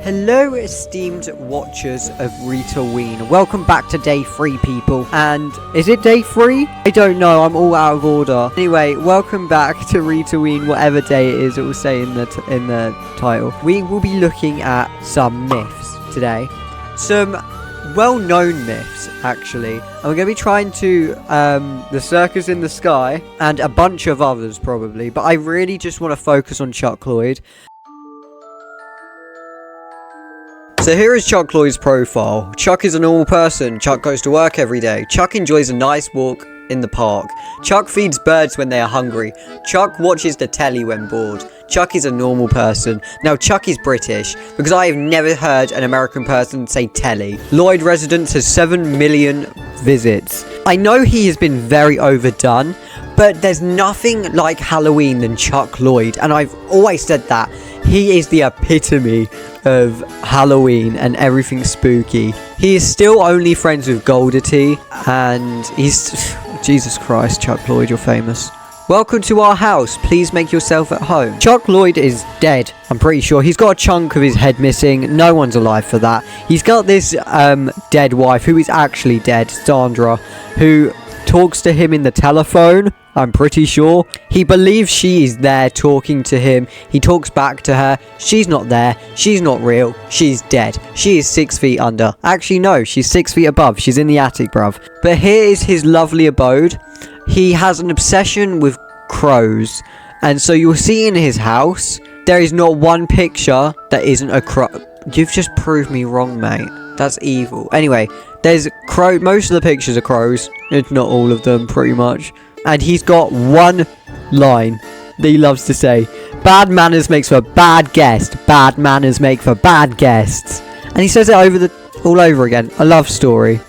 Hello esteemed watchers of RITAWEEN. Welcome back to day 3, people. And is it day 3? I don't know, I'm all out of order. Anyway, welcome back to RITAWEEN, whatever day it is, it will say in the title. We will be looking at some myths today. Some well-known myths, actually. And we're going to be trying to the Circus in the Sky and a bunch of others probably, but I really just want to focus on Chuck Lloyd. So here is Chuck Lloyd's profile. Chuck is a normal person. Chuck goes to work every day. Chuck enjoys a nice walk in the park. Chuck feeds birds when they are hungry. Chuck watches the telly when bored. Chuck is a normal person. Now Chuck is British, because I have never heard an American person say telly. Lloyd residence has 7 million visits. I know he has been very overdone, but there's nothing like Halloween than Chuck Lloyd, and I've always said that. He is the epitome of Halloween and everything spooky. He is still only friends with Goldie, and he's... Jesus Christ, Chuck Lloyd, you're famous. Welcome to our house. Please make yourself at home. Chuck Lloyd is dead, I'm pretty sure. He's got a chunk of his head missing. No one's alive for that. He's got this dead wife, who is actually dead, Sandra, who talks to him in the telephone. I'm pretty sure. He believes she is there talking to him. He talks back to her. She's not there. She's not real. She's dead. She is 6 feet under. Actually, no. She's 6 feet above. She's in the attic, bruv. But here is his lovely abode. He has an obsession with crows. And so you'll see in his house, there is not one picture that isn't a crow. You've just proved me wrong, mate. That's evil. Anyway, there's crow. Most of the pictures are crows. If not all of them, pretty much. And he's got one line that he loves to say. Bad manners makes for bad guest. Bad manners make for bad guests. And he says it all over again. A love story.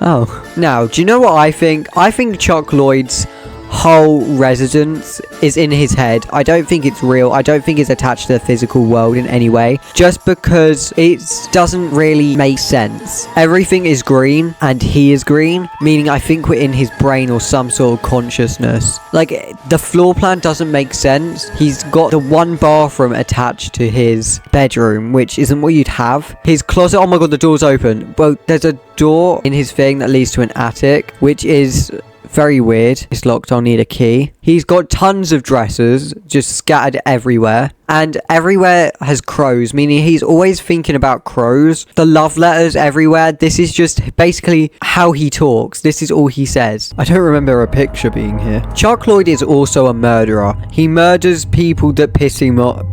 Oh. Now, do you know what I think? I think Chuck Lloyd's whole residence is in his head. I don't think it's real. I don't think it's attached to the physical world in any way, just because it doesn't really make sense. Everything is green and he is green, meaning I think we're in his brain or some sort of consciousness. Like, the floor plan doesn't make sense. He's got the one bathroom attached to his bedroom, which isn't what you'd have. His closet, oh my god, the door's open. Well, there's a door in his thing that leads to an attic, which is very weird. It's locked. I'll need a key. He's got tons of dressers just scattered everywhere, and everywhere has crows, meaning he's always thinking about crows. The love letters everywhere. This is just basically how he talks. This is all he says. I don't remember a picture being here. Chuck Lloyd is also a murderer. He murders people that piss him off.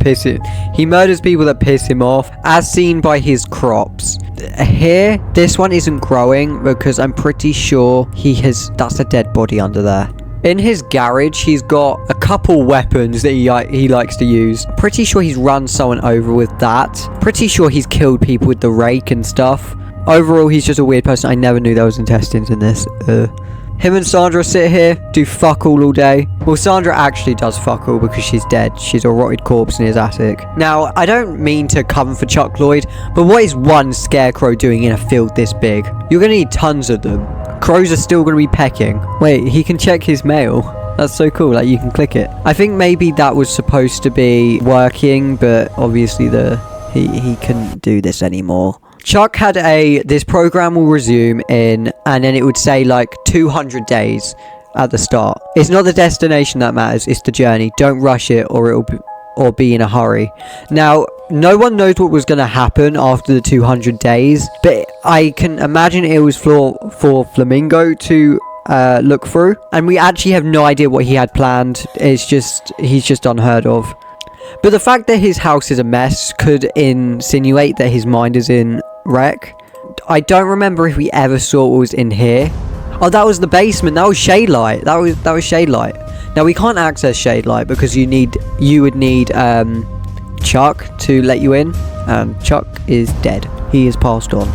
He murders people that piss him off, as seen by his crops. Here, this one isn't growing because I'm pretty sure that's a dead body under there. In his garage, he's got a couple weapons that he likes to use. Pretty sure he's run someone over with that. Pretty sure he's killed people with the rake and stuff. Overall, he's just a weird person. I never knew there was intestines in this. Him and Sandra sit here, do fuck all day. Well, Sandra actually does fuck all because she's dead. She's a rotted corpse in his attic. Now, I don't mean to come for Chuck Lloyd, but what is one scarecrow doing in a field this big? You're going to need tons of them. Crows are still going to be pecking. Wait, he can check his mail. That's so cool, like you can click it. I think maybe that was supposed to be working, but obviously he couldn't do this anymore. Chuck had this program will resume in, and then it would say like 200 days at the start. It's not the destination that matters, it's the journey. Don't rush it or be in a hurry. Now, no one knows what was going to happen after the 200 days, but I can imagine it was for Flamingo to look through, and we actually have no idea what he had planned. He's just unheard of. But the fact that his house is a mess could insinuate that his mind is in wreck. I don't remember if we ever saw what was in here. Oh, that was the basement. That was shade light. That was shade light. Now we can't access shade light because you would need Chuck to let you in, and Chuck is dead. He is passed on.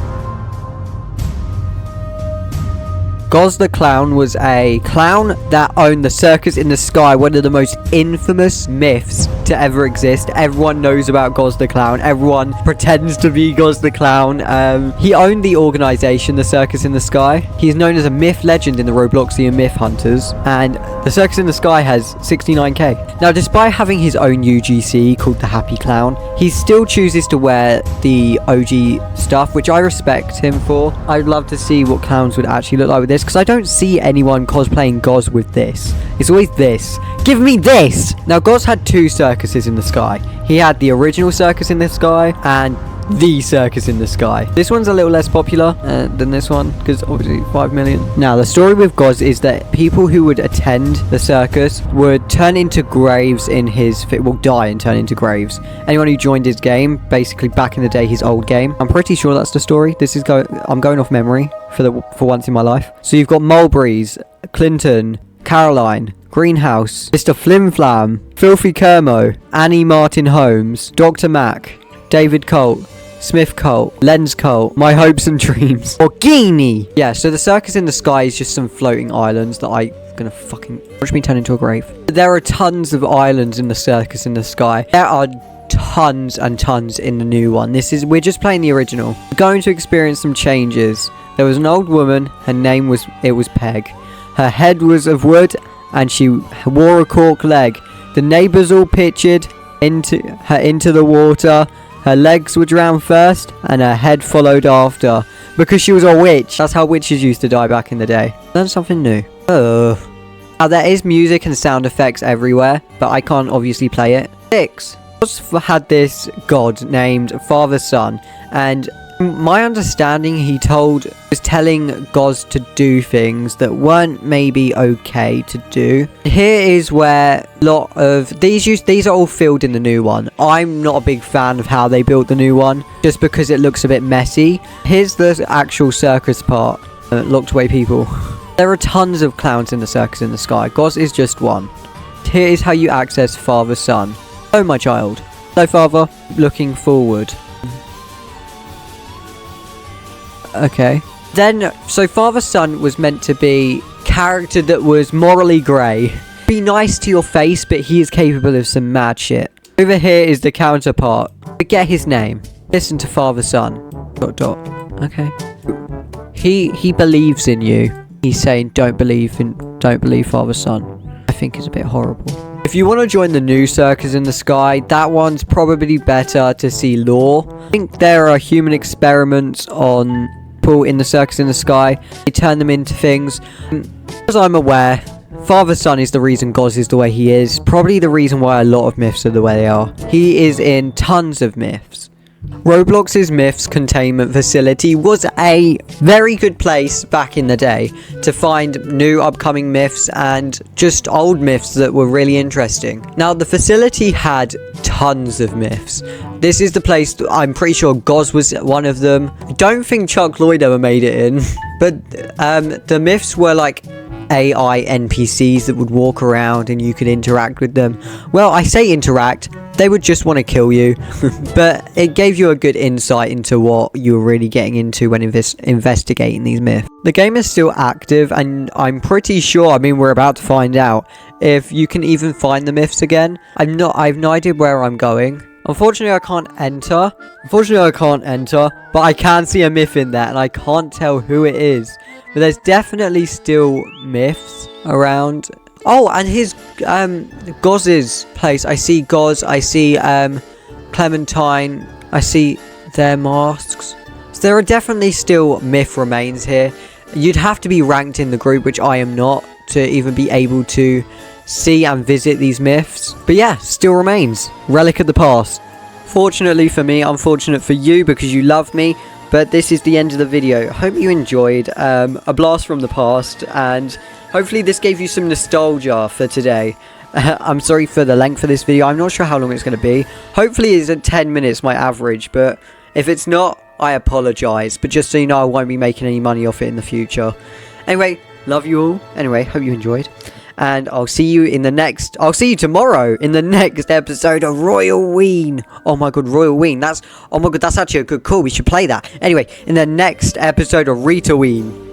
Goz the Clown was a clown that owned the Circus in the Sky, one of the most infamous myths to ever exist. Everyone knows about Goz the Clown. Everyone pretends to be Goz the Clown. He owned the organisation, the Circus in the Sky. He's known as a myth legend in the Robloxian Myth Hunters. And The Circus in the Sky has 69k. Now, despite having his own UGC called the Happy Clown, he still chooses to wear the OG stuff, which I respect him for. I'd love to see what clowns would actually look like with this, because I don't see anyone cosplaying Goz with this. It's always this. Give me this! Now, Goz had 2 circuses in the sky. He had the original Circus in the Sky and the Circus in the Sky. This one's a little less popular than this one, because obviously 5 million. Now, the story with Goz is that people who would attend the circus would turn into graves in his... will die and turn into graves. Anyone who joined his game, basically back in the day, his old game. I'm pretty sure that's the story. I'm going off memory for once in my life. So you've got Mulberries, Clinton, Caroline, Greenhouse, Mr. Flimflam, Filthy Kermo, Annie Martin Holmes, Dr. Mac, David Colt, Smith Colt, Lens Colt, My Hopes and Dreams, or Guinea. Yeah, so the Circus in the Sky is just some floating islands that I'm gonna fucking watch me turn into a grave. There are tons of islands in the Circus in the Sky. There are tons and tons in the new one. We're just playing the original. We're going to experience some changes. There was an old woman. Her name was Peg. Her head was of wood, and she wore a cork leg. The neighbours all pictured into the water. Her legs would drown first, and her head followed after. Because she was a witch. That's how witches used to die back in the day. Learn something new. Now, there is music and sound effects everywhere, but I can't obviously play it. 6. Goz had this god named Father Son, and my understanding, he was telling Goz to do things that weren't maybe okay to do. Here is where a lot of these are all filled in the new one. I'm not a big fan of how they built the new one, just because it looks a bit messy. Here's the actual circus part. Locked away people. There are tons of clowns in the Circus in the Sky. Goz is just one. Here is how you access Father Son. Oh, my child. Hello, Father. Looking forward. Okay. Then, so Father Son was meant to be character that was morally grey. Be nice to your face, but he is capable of some mad shit. Over here is the counterpart. Forget his name. Listen to Father Son. ... Okay. He believes in you. He's saying don't believe Father Son. I think it's a bit horrible. If you want to join the new Circus in the Sky, that one's probably better to see lore. I think there are human experiments on people in the Circus in the Sky. They turn them into things. As I'm aware, Father Son is the reason Goz is the way he is. Probably the reason why a lot of myths are the way they are. He is in tons of myths. Roblox's Myths Containment Facility was a very good place back in the day to find new upcoming myths and just old myths that were really interesting. Now, the facility had tons of myths. This is the place, I'm pretty sure Goz was one of them. I don't think Chuck Lloyd ever made it in, but the myths were like AI NPCs that would walk around and you could interact with them. Well, I say interact, they would just want to kill you, but it gave you a good insight into what you were really getting into when investigating these myths. The game is still active, and I'm pretty sure, I mean, we're about to find out if you can even find the myths again. I have no idea where I'm going. Unfortunately, I can't enter, but I can see a myth in there, and I can't tell who it is. But there's definitely still myths around. Oh, and his Goz's place. I see Goz, I see Clementine, I see their masks. So there are definitely still myth remains here. You'd have to be ranked in the group, which I am not, to even be able to see and visit these myths. But yeah, still remains. Relic of the past. Fortunately for me, unfortunate for you because you love me. But this is the end of the video. Hope you enjoyed. A blast from the past. And hopefully this gave you some nostalgia for today. I'm sorry for the length of this video. I'm not sure how long it's going to be. Hopefully it's at 10 minutes, my average. But if it's not, I apologise. But just so you know, I won't be making any money off it in the future. Anyway, love you all. Anyway, hope you enjoyed. And I'll see you tomorrow in the next episode of RITAWEEN. Oh my god, RITAWEEN. That's actually a good call. We should play that. Anyway, in the next episode of RITAWEEN.